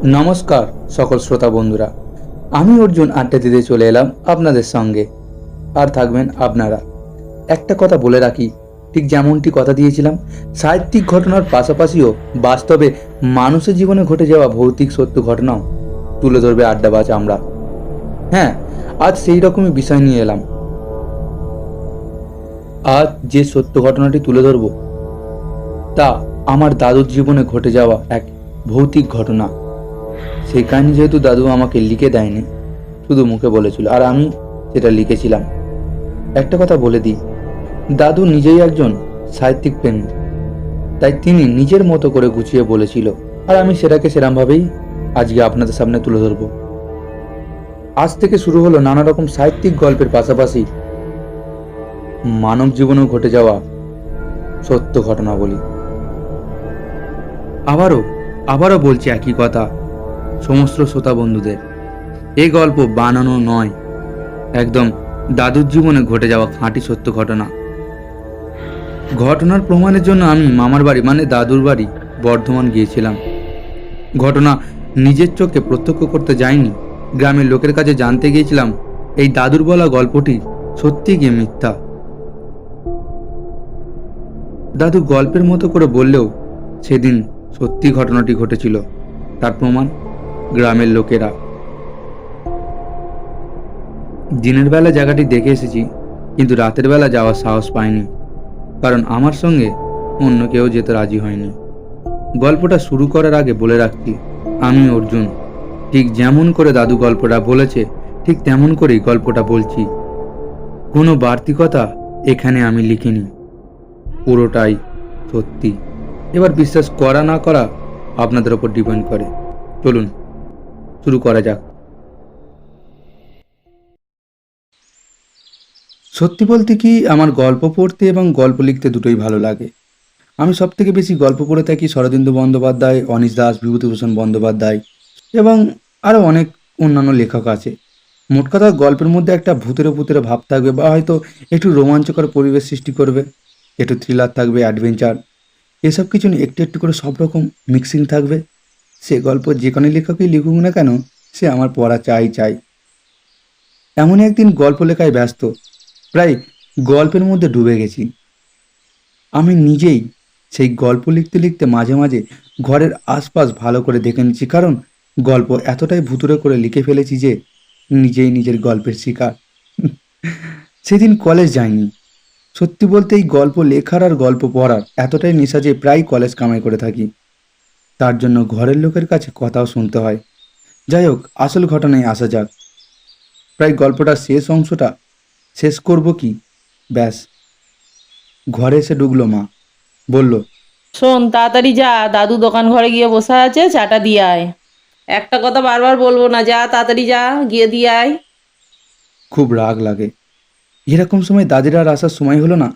নমস্কার সকল শ্রোতা বন্ধুরা, আমি অর্জুন আড্ডা দিতে চলে এলাম আপনাদের সঙ্গে। আর থাকবেন আপনারা। একটা কথা বলে রাখি, ঠিক যেমনটি কথা দিয়েছিলাম, সাহিত্যিক ঘটনার পাশাপাশিও বাস্তবে মানুষের জীবনে ঘটে যাওয়া ভৌতিক সত্য ঘটনাও তুলে ধরবে আড্ডাবাজ আমরা। হ্যাঁ, আজ সেই রকমই বিষয় নিয়ে এলাম। আজ যে সত্য ঘটনাটি তুলে ধরব তা আমার দাদুর জীবনে ঘটে যাওয়া এক ভৌতিক ঘটনা। সেই কাহিনী যেহেতু দাদু আমাকে লিখে দেয়নি, শুধু মুখে বলেছিল, আর আমি সেটা লিখেছিলাম। একটা কথা বলে দিই, দাদু নিজেই একজন সাহিত্যিক প্রেমী, তাই তিনি নিজের মতো করে গুছিয়ে বলেছিল, আর আমি সেটাকে সেরমভাবেই আজকে আপনাদের সামনে তুলে ধরব। আজ থেকে শুরু হলো নানা রকম সাহিত্যিক গল্পের পাশাপাশি মানব জীবনেও ঘটে যাওয়া সত্য ঘটনাবলী। আবারও বলছি একই কথা সমস্ত শ্রোতা বন্ধুদের, এই গল্প বানানো নয়, একদম দাদুর জীবনে ঘটে যাওয়া খাঁটি সত্য ঘটনা। ঘটনার প্রমাণের জন্য আমি মামার বাড়ি মানে দাদুর বাড়ি বর্ধমান গিয়েছিলাম। ঘটনা নিজের চোখে প্রত্যক্ষ করতে যাইনি, গ্রামের লোকের কাছে জানতে গিয়েছিলাম এই দাদুর বলা গল্পটি সত্যি কি মিথ্যা। দাদু গল্পের মতো করে বললেও সেদিন সত্যি ঘটনাটি ঘটেছিল, তার প্রমাণ গ্রামের লোকেরা। দিনের বেলা জায়গাটি দেখে এসেছি, কিন্তু রাতের বেলা যাওয়ার সাহস পাইনি, কারণ আমার সঙ্গে অন্য কেউ যেতে রাজি হয়নি। গল্পটা শুরু করার আগে বলে রাখছি, আমি অর্জুন। ঠিক যেমন করে দাদু গল্পটা বলেছে ঠিক তেমন করেই গল্পটা বলছি। কোনো বাড়তি কথা এখানে আমি লিখিনি, পুরোটাই সত্যি। এবার বিশ্বাস করা না করা আপনাদের ওপর ডিপেন্ড করে। চলুন শুরু করা যাক। সত্যি বলতে কি, আমার গল্প পড়তে এবং গল্প লিখতে দুটোই ভালো লাগে। আমি সবথেকে বেশি গল্প পড়ে থাকি শরদিন্দু বন্দ্যোপাধ্যায়, অনীশ দাস, বিভূতিভূষণ বন্দ্যোপাধ্যায় এবং আরও অনেক অন্যান্য লেখক আছে। মোট কথা, গল্পের মধ্যে একটা ভূতের ভূতের ভাব থাকবে, বা হয়তো একটু রোমাঞ্চকর পরিবেশ সৃষ্টি করবে, একটু থ্রিলার থাকবে, অ্যাডভেঞ্চার, এসব কিছু নিয়ে একটু একটু করে সব রকম মিক্সিং থাকবে। সে গল্প যে কোনো লেখকই লিখুক না কেন, সে আমার পড়া চাই। এমন একদিন গল্প লেখায় ব্যস্ত, প্রায় গল্পের মধ্যে ডুবে গেছি। আমি নিজেই সেই গল্প লিখতে লিখতে মাঝে মাঝে ঘরের আশপাশ ভালো করে দেখে নিচ্ছি, কারণ গল্প এতটাই ভুতুড়ে করে লিখে ফেলেছি যে নিজেই নিজের গল্পের শিকার। সেদিন কলেজ যাইনি। সত্যি বলতে এই গল্প লেখার আর গল্প পড়ার এতটাই নেশা যে প্রায় কলেজ কামাই করে থাকি। তার জন্য ঘরের লোকের কাছে কথাও শুনতে হয়। যাই হোক, আসল ঘটনায় আসা যাক। প্রায় গল্পটার শেষ অংশটা শেষ করব কি, ব্যাস ঘরে এসে ঢুকলো মা, বলল, শোন, তাড়াতাড়ি যা, দাদু দোকান ঘরে গিয়ে বসে আছে, চাটা দিয়ে আয়। একটা কথা বারবার বলবো না, যা তাড়াতাড়ি যা, গিয়ে দিয়ে আয়। খুব রাগ লাগে। এরকম সময় দাদির আর আসার সময় হলো না,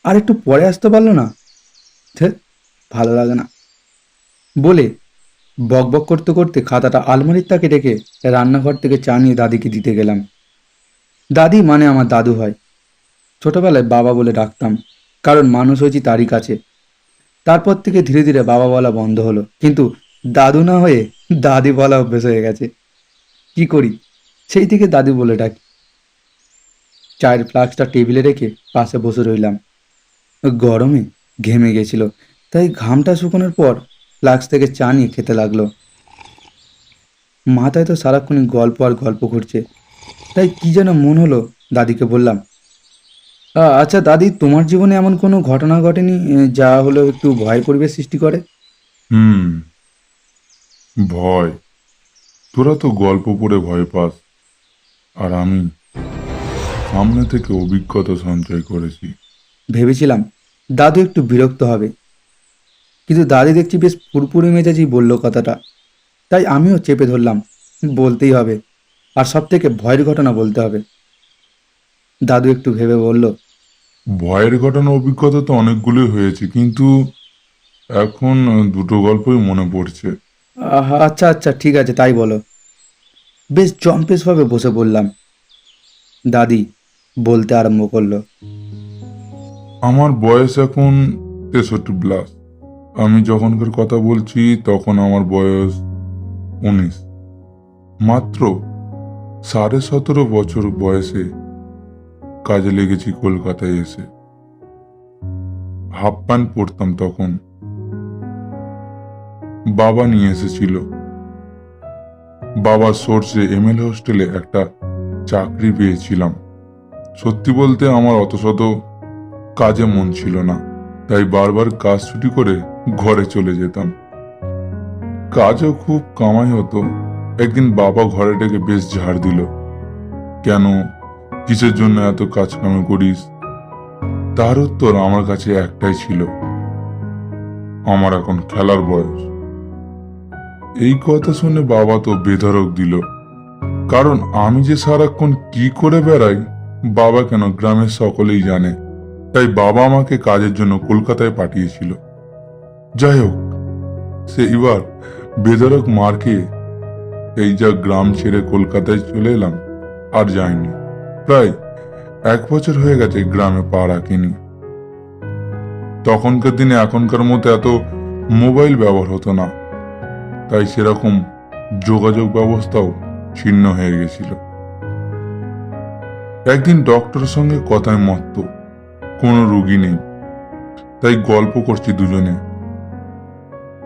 আর একটু পরে আসতে পারলো না, ধ্যাৎ, ভালো লাগে না বলে বকবক করতে করতে খাতাটা আলমারির তাকে রেখে রান্নাঘর থেকে চা নিয়ে দাদিকে দিতে গেলাম। দাদি মানে আমার দাদু হয়। ছোটবেলায় বাবা বলে ডাকতাম, কারণ মানুষ হয়েছি তারই কাছে। তারপর থেকে ধীরে ধীরে বাবা বলা বন্ধ হলো, কিন্তু দাদু না হয়ে দাদি বলা অভ্যেস হয়ে গেছে। কি করি, সেই থেকে দাদু বলে ডাকি। চায়ের ফ্লাস্কটা টেবিলে রেখে পাশে বসে রইলাম। গরমে ঘেমে গেছিল, তাই ঘামটা শুকানোর পর ফ্লাস্ক থেকে চা নিয়ে খেতে লাগলো। মাথায় তো সারাক্ষণই গল্প আর গল্প ঘুরছে, তাই কি যেন মন হলো, দাদিকে বললাম, আচ্ছা দাদি, তোমার জীবনে এমন কোনো ঘটনা ঘটেনি যা হলো একটু ভয় পরিবেশ সৃষ্টি করে? হুম। ভয়? তোরা তো গল্প পড়ে ভয় পাস, আর আমি সামনে থেকে অভিজ্ঞতা সঞ্চয় করেছি। ভেবেছিলাম দাদু একটু বিরক্ত হবে, কিন্তু দাদি দেখছি বেশ ফুরফুরে মেজাজি বলল কথাটা, তাই আমিও চেপে ধরলাম, বলতেই হবে, আর সব থেকে ভয়ের ঘটনা বলতে হবে। দাদু একটু ভেবে বলল, ভয়ের ঘটনা অভিজ্ঞতা তো অনেকগুলোই হয়েছে, কিন্তু এখন দুটো গল্পই মনে পড়ছে। আচ্ছা আচ্ছা, ঠিক আছে, তাই বলো। বেশ জম্পেশভাবে বসে বললাম। দাদি বলতে আরম্ভ করলো, আমার বয়স এখন 63+। আমি যখনকার কথা বলছি তখন আমার বয়স 19। মাত্র 17.5 বছর বয়সে কাজে লেগেছি কলকাতায় এসে। হাফ প্যান্ট পরতাম তখন। বাবা নিয়ে এসেছিল। বাবার সোর্সে এমএল হোস্টেলে একটা চাকরি পেয়েছিলাম। সত্যি বলতে আমার অত শত কাজে মন ছিল না, তাই বারবার কাজ ছুটি করে ঘরে চলে যেতাম। কাজও খুব কামাই হতো। একদিন বাবা ঘরে ডেকে বেশ ঝাড় দিল। কেন, কিসের জন্য এত কাজ কামে করিস? তার উত্তর আমার কাছে একটাই ছিল, আমার এখন খেলার বয়স। এই কথা শুনে বাবা তো বেধড়ক দিল, কারণ আমি যে সারাক্ষণ কি করে বেড়াই বাবা কেন গ্রামের সকলেই জানে। তাই বাবা আমাকে কাজের জন্য কলকাতায় পাঠিয়েছিল। যাই হোক, সেইবার বেধড়ক মার খেয়ে এই যা গ্রাম ছেড়ে কলকাতায় চলে এলাম, আর যাইনি। প্রায় 1 বছর হয়ে গেছে গ্রামে পা রাখিনি। তখনকার দিনে এখনকার মতো এত মোবাইল ব্যবহার হতো না, তাই সেরকম যোগাযোগ ব্যবস্থাও ছিন্ন হয়ে গেছিল। একদিন ডক্টরের সঙ্গে কথায় মত্ত, কোনো রুগী নেই, তাই গল্প করছি দুজনে।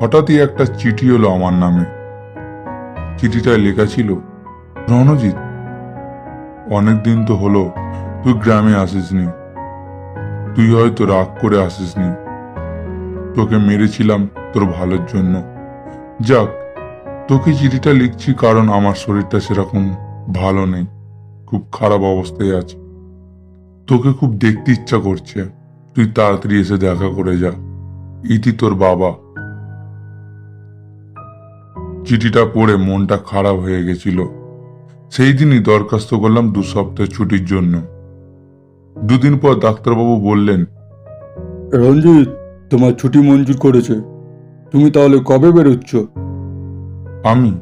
হঠাৎই একটা চিঠি এলো আমার নামে। চিঠিটায় লেখা ছিল, রণজিৎ, অনেকদিন তো হলো তুই গ্রামে আসিসনি। তুই হয়তো রাগ করে আসিসনি, তোকে মেরেছিলাম তোর ভালোর জন্য। যাক, তোকে চিঠিটা লিখছি কারণ আমার শরীরটা সেরকম ভালো নেই, খুব খারাপ অবস্থায় আছে। তোকে খুব দেখতে ইচ্ছা করছে, তুই তাড়াতাড়ি এসে দেখা করে যা। ইতি তোর বাবা। চিঠিটা পড়ে মনটা খারাপ হয়ে গেছিল। সেই দিনই দরখাস্ত করলাম 2 সপ্তাহ ছুটির জন্য। 2 দিন পর ডাক্তারবাবু বললেন, রঞ্জিত, তোমার ছুটি মঞ্জুর করেছে। তুমি তাহলে কবে বেরোচ্ছ? আমি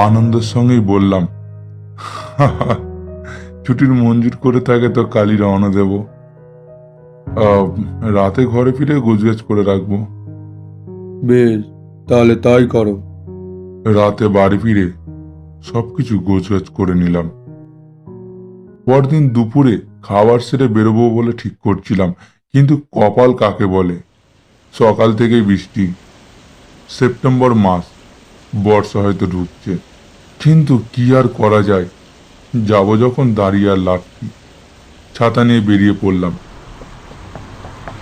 আনন্দের সঙ্গেই বললাম, ছুটির মঞ্জুর করে থাকে তো কালই রওনা দেব। রাতে ঘরে ফিরে গোছগাছ করে রাখবো। বেশ, তাহলে তাই করো। রাতে বাড়ি ফিরে সবকিছু গোছগাছ করে নিলাম। পরদিন দুপুরে খাবার সেরে বেরোবো বলে ঠিক করছিলাম, কিন্তু কপাল কাকে বলে, সকাল থেকেই বৃষ্টি। সেপ্টেম্বর মাস, বর্ষা হয়তো ঢুকছে, কিন্তু কি আর করা যায়। যাব যখন দাঁড়িয়ে আর লাভ কি। ছাতা নিয়ে বেরিয়ে পড়লাম।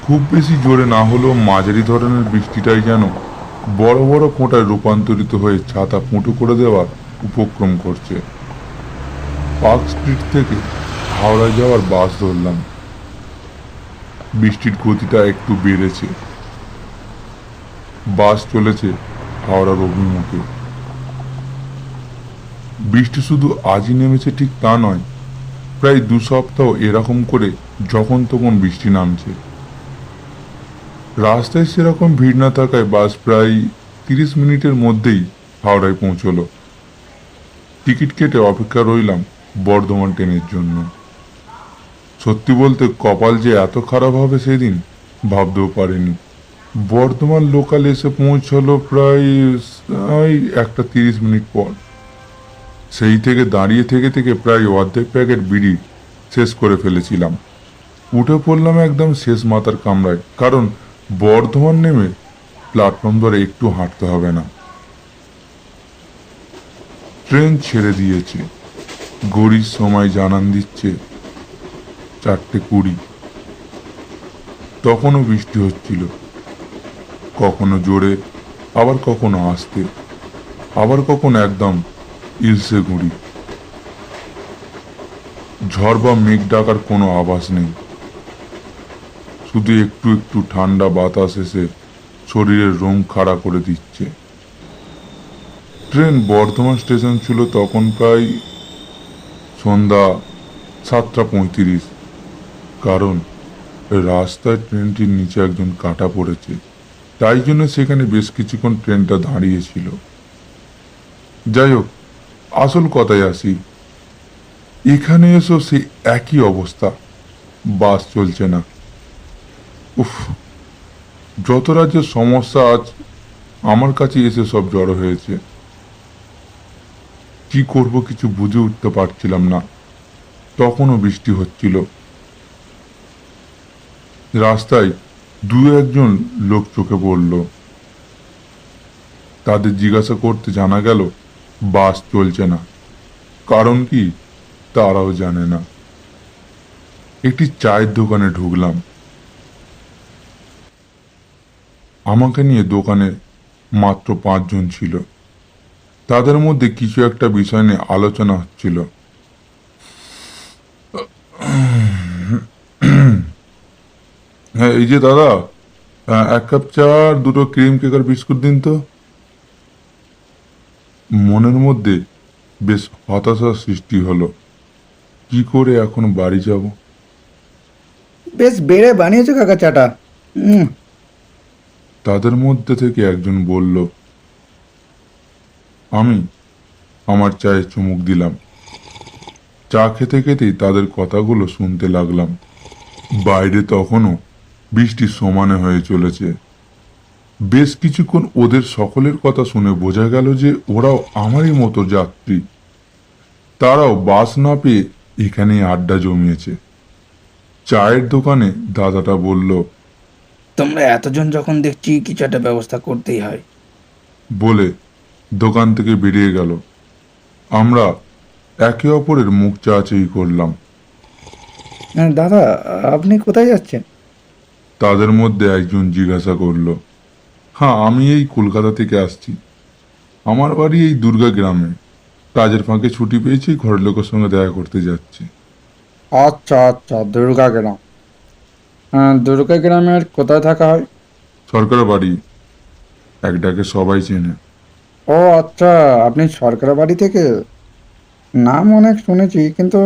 খুব বেশি জোরে না হলেও মাঝারি ধরনের বৃষ্টিটাই যেন বড় বড় ফোঁটায় রূপান্তরিত হয়ে ছাতা ফুটো করে দেওয়ার উপক্রম করছে। পার্ক স্ট্রিট থেকে হাওড়ায় যাওয়ার বাস ধরলাম। বৃষ্টির গতিটা একটু বেড়েছে। বাস চলেছে হাওড়ার অভিমুখে। বৃষ্টি শুধু আজই নেমেছে ঠিক তা নয়, প্রায় 2 সপ্তাহ এরকম করে যখন তখন বৃষ্টি নামছে। রাস্তায় সেরকম ভিড় না থাকায় বাস প্রায় 30 মিনিটের মধ্যেই হাওড়ায় পৌঁছলো। টিকিট কেটে অপেক্ষা রইলাম বর্ধমান ট্রেনের জন্য। সত্যি বলতে কপাল যে এত খারাপ হবে সেদিন ভাবতেও পারিনি। বর্ধমান লোকাল এসে পৌঁছলো প্রায় 1টা 30 মিনিট পর। সেই থেকে দাঁড়িয়ে থেকে থেকে প্রায় অর্ধেক প্যাকেট বিড়ি শেষ করে ফেলেছিলাম। উঠে পড়লাম একদম শেষ মাথার কামরায়, কারণ বর্ধমান নেমে প্ল্যাটফর্ম ধরে একটু হাঁটতে হবে না। ট্রেন ছেড়ে দিয়েছে। ঘড়ির সময় জানান দিচ্ছে 4:20। তখনও বৃষ্টি হচ্ছিল, কখনো জোরে, আবার কখনো আস্তে, আবার কখনো একদম ইলসে গুঁড়ি। ঝড় বা মেঘ ডাকার কোনো আভাস নেই, শুধু একটু একটু ঠান্ডা বাতাস এসে শরীরের রোম খাড়া করে দিচ্ছে। ট্রেন বর্ধমান স্টেশন ছিল তখন প্রায় সন্ধ্যা 7:35, কারণ রাস্তায় ট্রেনটির নিচে একজন কাটা পড়েছে, তাই জন্য সেখানে বেশ কিছুক্ষণ ট্রেনটা দাঁড়িয়েছিল। যাই হোক, আসল কথায় আসি। এখানে এসো সে একই অবস্থা, বাস চলছে না। উফ, যত রাজ্যের সমস্যা আজ আমার কাছে এসে সব জড়ো হয়েছে। কি করব কিছু বুঝে উঠতে পারছিলাম না। তখনও বৃষ্টি হচ্ছিল। রাস্তায় দু একজন লোক চোখে পড়ল। তাদের জিজ্ঞাসা করতে জানা গেল বাস চলছে না। কারণ কি তারাও জানে না। একটি চায়ের দোকানে ঢুকলাম। আমাকে নিয়ে দোকানে মাত্র 5 জন ছিল। তাদের মধ্যে কিছু একটা বিষয় নিয়ে আলোচনা হচ্ছিল। হ্যাঁ, এই যে দাদা, 1 কাপ চা আর 2টো ক্রিম কেক আর বিস্কুট দিন তো। মনের মধ্যে বেশ হতাশার সৃষ্টি হলো। কি করে এখন বাড়ি যাব? বেশ বেড়ে বানিয়েছো কাকা চাটা। তাদের মধ্যে থেকে একজন বলল। আমি আমার চায়ে চুমুক দিলাম। চা খেতে খেতেই তাদের কথাগুলো শুনতে লাগলাম। বাইরে তখনও বৃষ্টি সমানে হয়ে চলেছে। বেশ কিছুক্ষণ ওদের সকলের কথা শুনে বোঝা গেল যে ওরাও আমারই মতো যাত্রী। তারাও বাস না পেয়ে এখানেই আড্ডা জমিয়েছে। চায়ের দোকানে দাদাটা বলল। তোমরা এতজন যখন দেখছি কিছু একটা ব্যবস্থা করতেই হয়। বলে দোকান থেকে বেরিয়ে গেল। আমরা একে অপরের মুখ চাচাই করলাম। দাদা, আপনি কোথায় যাচ্ছেন? তাদের মধ্যে একজন জিজ্ঞাসা করল। হ্যাঁ, আমি এই কলকাতা থেকে আসছি। আমার বাড়ি এই দুর্গা গ্রামে। কাজের ফাঁকে ছুটি পেয়েছি, ঘরের লোকের সঙ্গে দেখা করতে যাচ্ছি। আচ্ছা আচ্ছা, দুর্গা গ্রাম। দুর্গা গ্রামের কোথায় থাকা হয়? সরকার বাড়ি, এক ডাকে সবাই চেনে। ও আচ্ছা, আপনি সরকার বাড়ি থেকে। নাম অনেক শুনেছি, কিন্তু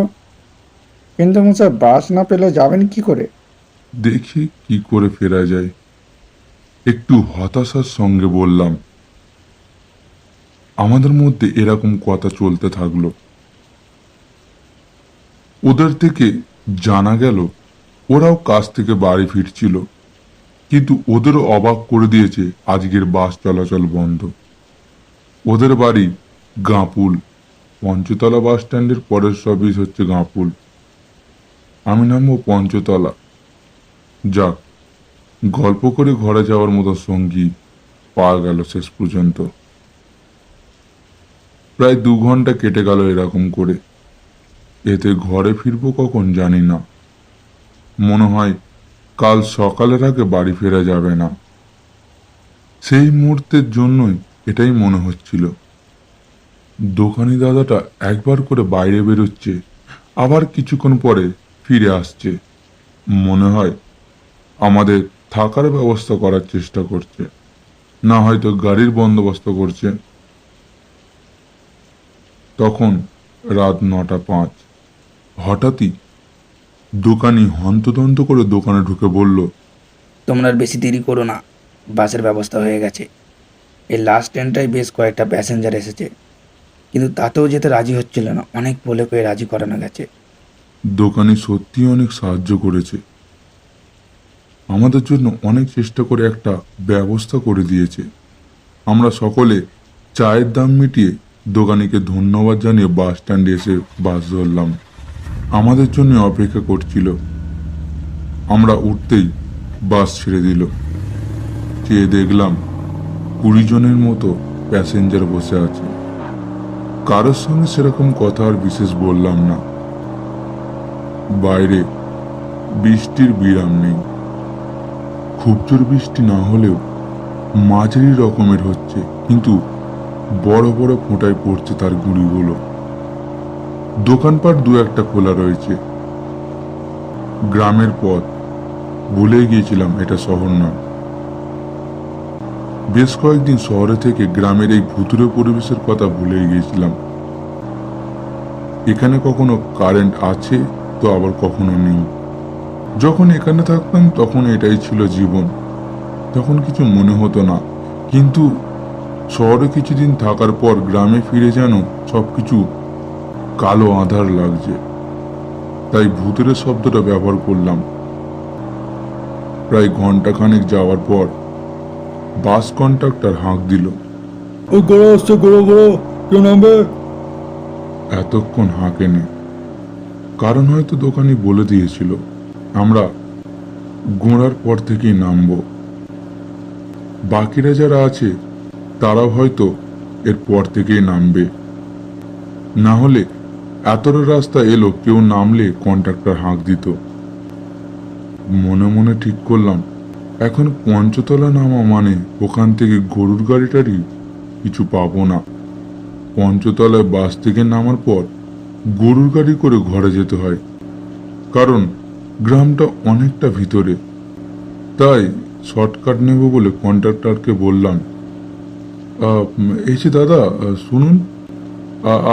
কিন্তু মুসা বাস না পেলে যাবেন কি করে? দেখি কি করে ফেরা যায়। একটু হতাশার সঙ্গে বললাম। আমাদের মধ্যে এরকম কথা চলতে থাকলো। ওদের থেকে জানা গেল ওরাও কাজ থেকে বাড়ি ফিরছিল, কিন্তু ওদেরও অবাক করে দিয়েছে আজকের বাস চলাচল বন্ধ। ওদের বাড়ি গাঁপুল। পঞ্চতলা বাস স্ট্যান্ডের পরের সার্ভিস হচ্ছে গাঁপুল। আমি নামবো পঞ্চতলা। যাক, গল্প করে ঘরে যাওয়ার মতো সঙ্গী পাওয়া গেল শেষ পর্যন্ত। প্রায় 2 ঘন্টা কেটে গেল এরকম করে। এতে ঘরে ফিরবো কখন জানি না। মনে হয় কাল সকালের আগে বাড়ি ফেরা যাবে না। সেই মুহূর্তের জন্যই এটাই মনে হচ্ছিল। দোকানি দাদাটা একবার করে বাইরে বেরোচ্ছে, আবার কিছুক্ষণ পরে ফিরে আসছে। মনে হয় আমাদের থাকার ব্যবস্থা করার চেষ্টা করছে, না হয়তো গাড়ির বন্দোবস্ত করছে। তখন রাত 9টা 5। হঠাৎই দোকানি হন্তদন্ত করে দোকানে ঢুকে বলল। তোমরা আর বেশি দেরি করো না, বাসের ব্যবস্থা হয়ে গেছে। এই লাস্ট ট্রেনটায় বেশ কয়েকটা প্যাসেঞ্জার এসেছে, কিন্তু তাতেও যেতে রাজি হচ্ছিল না। অনেক বলে কয়ে রাজি করানো গেছে। দোকানি সত্যি অনেক সাহায্য করেছে। আমাদের জন্য অনেক চেষ্টা করে একটা ব্যবস্থা করে দিয়েছে। আমরা সকলে চায়ের দাম মিটিয়ে দোকানিকে ধন্যবাদ জানিয়ে বাস স্ট্যান্ডে এসে বাস ধরলাম। আমাদের জন্য অপেক্ষা করছিল। আমরা উঠতেই বাস ছেড়ে দিল। চেয়ে দেখলাম 20 জনের মতো প্যাসেঞ্জার বসে আছে। কারোর সঙ্গে সেরকম কথা আর বিশেষ বললাম না। বাইরে বৃষ্টির বিরাম নেই। খুব জোর বৃষ্টি না হলেও মাঝারি রকমের হচ্ছে, কিন্তু বড় বড় ফোঁটায় পড়ছে তার গুঁড়িগুলো। দোকানপাট 2-1টা খোলা রয়েছে। গ্রামের পথ। ভুলে গিয়েছিলাম এটা শহর নয়। বেশ কয়েকদিন শহরে থেকে গ্রামের এই ভুতুড়ে পরিবেশের কথা ভুলে গিয়েছিলাম। এখানে কখনো কারেন্ট আছে তো আবার কখনো নেই। যখন এখানে থাকতাম তখন এটাই ছিল জীবন। তখন কিছু মনে হতো না, কিন্তু শহরে কিছুদিন থাকার পর গ্রামে ফিরে যেন সবকিছু কালো আঁধার লাগছে। তাই ভূতের শব্দটা ব্যবহার করলাম। প্রায় ঘন্টাখানেক যাওয়ার পর বাস কন্ডাক্টর হাঁক দিল। ও গোড়া আসছে, গোড়া গোড়া, কেউ নামবে? এতক্ষণ হাঁকেনি, কারণ হয়তো দোকানি বলে দিয়েছিল আমরা গোড়ার পর থেকেই নামবো। বাকিরা যারা আছে তারাও হয়তো এর পর থেকেই নামবে, না হলে এতটা রাস্তা এলো কেউ নামলে কন্ট্রাক্টর হাঁক দিত। মনে মনে ঠিক করলাম এখন পঞ্চতলা নামা মানে ওখান থেকে গরুর গাড়িটারই কিছু পাবো না। পঞ্চতলায় বাস থেকে নামার পর গরুর গাড়ি করে ঘরে যেতে হয়, কারণ গ্রামটা অনেকটা ভিতরে। তাই শর্টকাট নেব বলে কন্ট্রাক্টরকে বললাম, এই যে দাদা শুনুন,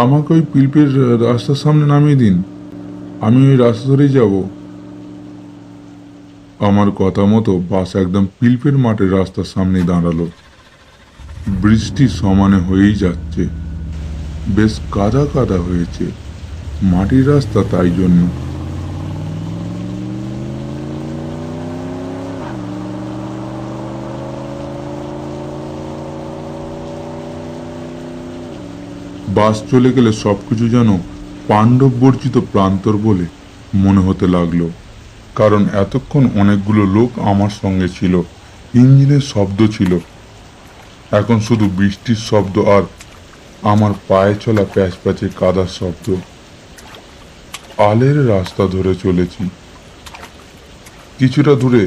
আমাকে ওই পিলপের রাস্তার সামনে নামিয়ে দিন, আমি ওই রাস্তা ধরেই যাব। আমার কথা মতো বাস একদম পিলপের মাঠের রাস্তার সামনে দাঁড়ালো। বৃষ্টি সমানে হয়েই যাচ্ছে, বেশ কাদা কাদা হয়েছে মাটির রাস্তা, তাই জন্য। বাস চলে গেলে সবকিছু যেন পাণ্ডব বর্জিত প্রান্তর বলে মনে হতে লাগলো, কারণ এতক্ষণ অনেকগুলো লোক আমার সঙ্গে ছিল, ইঞ্জিনের শব্দ ছিল, এখন শুধু বৃষ্টির শব্দ আর আমার পায়ে চলা প্যাচ প্যাচে কাদার শব্দ। আলের রাস্তা ধরে চলেছি, কিছুটা দূরে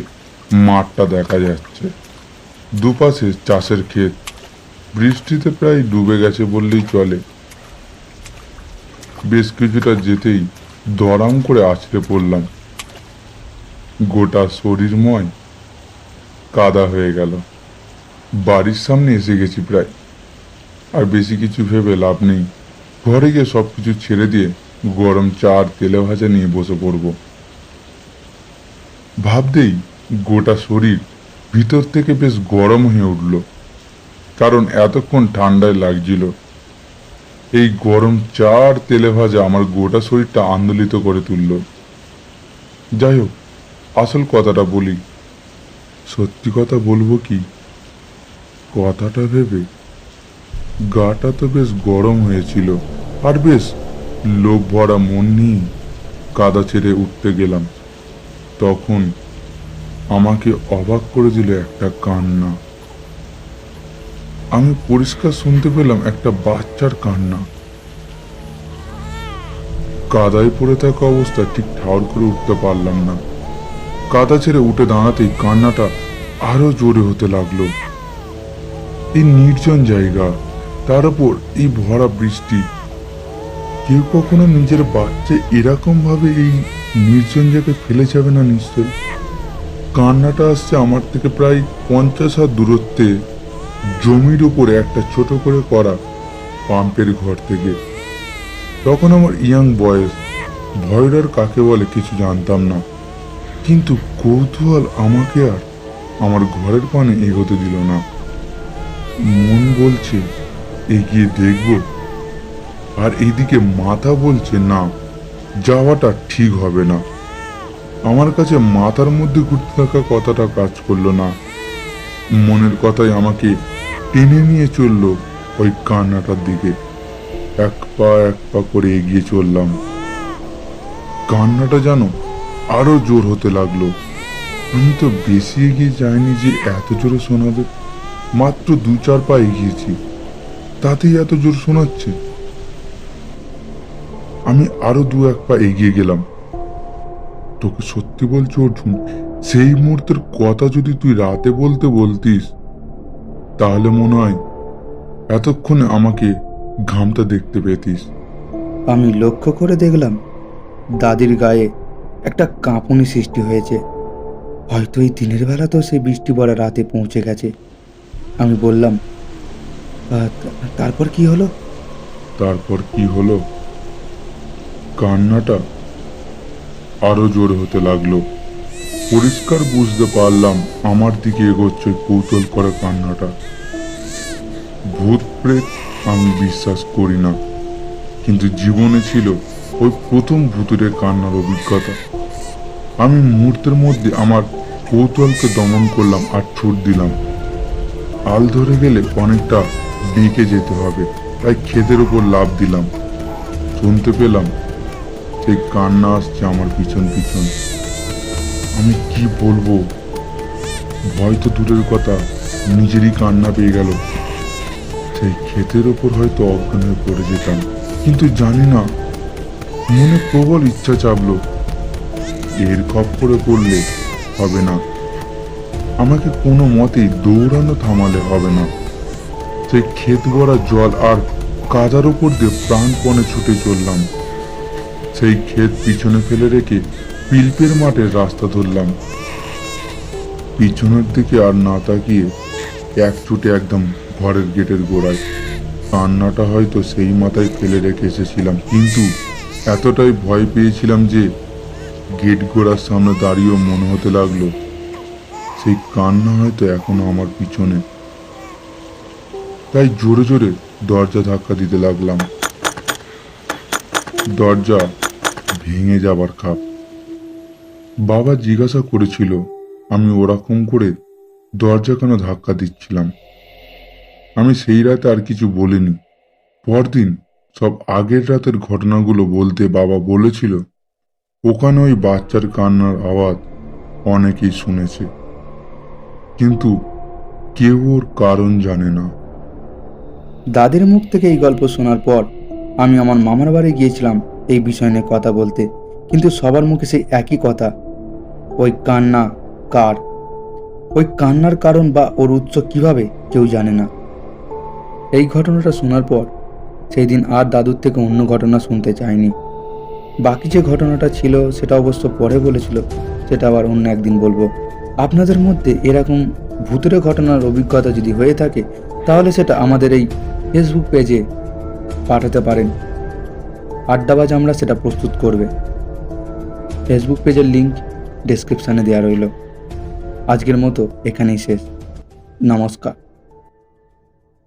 মাঠটা দেখা যাচ্ছে, দুপাশে চাষের ক্ষেত, বৃষ্টিতে প্রায় ডুবে গেছে বললেই চলে। বেশ কিছুটা যেতেই দড়াম করে আছড়ে পড়লাম, গোটা শরীরময় কাদা হয়ে গেল। বাড়ির সামনে এসে গেছি প্রায়, আর বেশি কিছু ভেবে লাভ নেই, ঘরে গিয়ে সবকিছু ছেড়ে দিয়ে গরম চা আর তেলে ভাজা নিয়ে বসে পড়ব। ভাবতেই গোটা শরীর ভিতর থেকে বেশ গরম হয়ে উঠল, কারণ এতক্ষণ ঠান্ডায় লাগছিল। এই গরম চা আর তেলে ভাজা আমার গোটা শরীরটা আন্দোলিত করে তুলল। যাই হোক, আসল কথাটা বলি। সত্যি কথা বলবো কি, কথাটা ভেবে গাটা তো বেশ গরম হয়েছিল, আর বেশ লোভ ভরা মন নিয়ে কাদা ছেড়ে উঠতে গেলাম। তখন আমাকে অবাক করে দিল একটা কান্না। আমি পরিষ্কার শুনতে পেলাম একটা বাচ্চার কান্না। কাদায় পড়ে থাকা অবস্থায় ঠিক ঠাউর করে উঠতে পারলাম না। কাদা ছেড়ে উঠে দাঁড়াতেই কান্নাটা আরো জোরে হতে লাগলো। এই নির্জন জায়গা, তার উপর এই ভরা বৃষ্টি, কেউ কখনো নিজের বাচ্চা এরকম ভাবে এই নির্জন জায়গায় ফেলে যাবে না নিশ্চয়। কান্নাটা আসছে আমার থেকে প্রায় 50 হাত দূরত্বে জমির উপরে একটা ছোট করে করা পাম্পের ঘর থেকে। তখন আমার ইয়াং বয়স, ভয়ডর কাকে বলে কিছু জানতাম না, কিন্তু কৌতূহল আমাকে আর আমার ঘরের পানে এগোতে দিল না। মন বলছে এগিয়ে দেখব, আর এইদিকে মাথা বলছে না, যাওয়াটা ঠিক হবে না। আমার কাছে মাথার মধ্যে ঘুরতে থাকা কথাটা কাজ করলো না, মনের কথাই আমাকে টেনে নিয়ে চললো ওই কান্নাটার দিকে। এক পা করে এগিয়ে চললাম। কান্নাটা যেন আরো জোর হতে লাগলো। আমি তো বেশি এগিয়ে যাইনি যে এত জোরে শোনাবে, মাত্র 2-4 পা এগিয়েছি, তাতেই এত জোর শোনাচ্ছে। আমি আরো 2-1 পা এগিয়ে গেলাম। তোকে সত্যি বলছি অর্জুন, সেই মুহূর্তের কথা যদি তুই রাতে বলতিস, তাহলে মনে হয় এতক্ষণে আমাকে ঘামটা দেখতে পেতিস। আমি লক্ষ্য করে দেখলাম দাদির গায়ে একটা কাঁপুনি সৃষ্টি হয়েছে। হয়তো এই দিনের বেলাতেও সেই বৃষ্টি পড়া রাতে পৌঁছে গেছে। আমি বললাম, তারপর কি হলো? তারপর কি হলো? কান্নাটা আরো জোর হতে লাগলো। পরিষ্কার বুঝতে পারলাম আমার দিকে এগোচ্ছে কৌতূহল করা কান্নাটা। ভূত প্রেত আমি বিশ্বাস করি না, কিন্তু জীবনে ছিল ওই প্রথম ভূতুরের কান্নার অভিজ্ঞতা। আমি মুহূর্তের মধ্যে আমার কৌতূহলকে দমন করলাম আর ছুট দিলাম। আল ধরে গেলে অনেকটা বেঁকে যেতে হবে, তাই ক্ষেতের উপর লাফ দিলাম। শুনতে পেলাম সেই কান্না আসছে আমার পিছন পিছন। আমি কি বলবো, ভয় তো দূরের কথা, নিজেরই কান্না পেয়ে গেল। সেই ক্ষেতের ওপর হয়তো অজ্ঞান হয়ে পড়ে যেতাম, কিন্তু জানি না, মনে প্রবল ইচ্ছা চাপলো এর খপ্পরে পড়লে হবে না, আমাকে কোনো মতেই দৌড়ানো থামালে হবে না। সেই ক্ষেত ভরা জল আর কাদার উপর দিয়ে প্রাণপণে ছুটে চললাম। সেই ক্ষেত পিছনে ফেলে রেখে পিলপের মাঠের রাস্তা ধরলাম। পিছনের দিকে আর না তাকিয়ে এক ছুটে একদম ঘরের গেটের গোড়ায়। কান্নাটা হয়তো সেই মাথায় ফেলে রেখে এসেছিলাম, কিন্তু এতটাই ভয় পেয়েছিলাম যে গেট গোড়ার সামনে দাঁড়িয়েও মনে হতে লাগলো সেই কান্না হয়তো এখনো আমার পিছনে। তাই জোরে জোরে দরজা ধাক্কা দিতে লাগলাম। দরজা ভেঙে যাবার খাপ। বাবা জিজ্ঞাসা করেছিল আমি ওরকম করে দরজা কেন ধাক্কা দিচ্ছিলাম। আমি সেই রাতে আর কিছু বলিনি। পরদিন সব আগের রাতের ঘটনাগুলো বলতে বাবা বলেছিল ওখানে ওই বাচ্চার কান্নার আওয়াজ অনেকেই শুনেছে, কিন্তু কেউ ওর কারণ জানে না। দাদির মুখ থেকে এই গল্প শোনার পর আমি আমার মামার বাড়ি গিয়েছিলাম এই বিষয় নিয়ে কথা বলতে, কিন্তু সবার মুখে সেই একই কথা, ওই কান্না কার, ওই কান্নার কারণ বা ওর উৎস কিভাবে কেউ জানে না। এই ঘটনাটা শোনার পর সেই দিন আর দাদুর থেকে অন্য ঘটনা শুনতে চাইনি। বাকি যে ঘটনাটা ছিল সেটা অবশ্য পরে বলেছিল, সেটা আবার অন্য একদিন বলবো। আপনাদের মধ্যে এরকম ভূতের ঘটনার অভিজ্ঞতা যদি হয়ে থাকে তাহলে সেটা আমাদের এই ফেসবুক পেজে পাঠাতে পারেন। আড্ডাবাজ আমরা সেটা প্রস্তুত করবে। ফেসবুক পেজের লিংক ডেসক্রিপশানে দেওয়া রইল। আজকের মতো এখানেই শেষ। নমস্কার।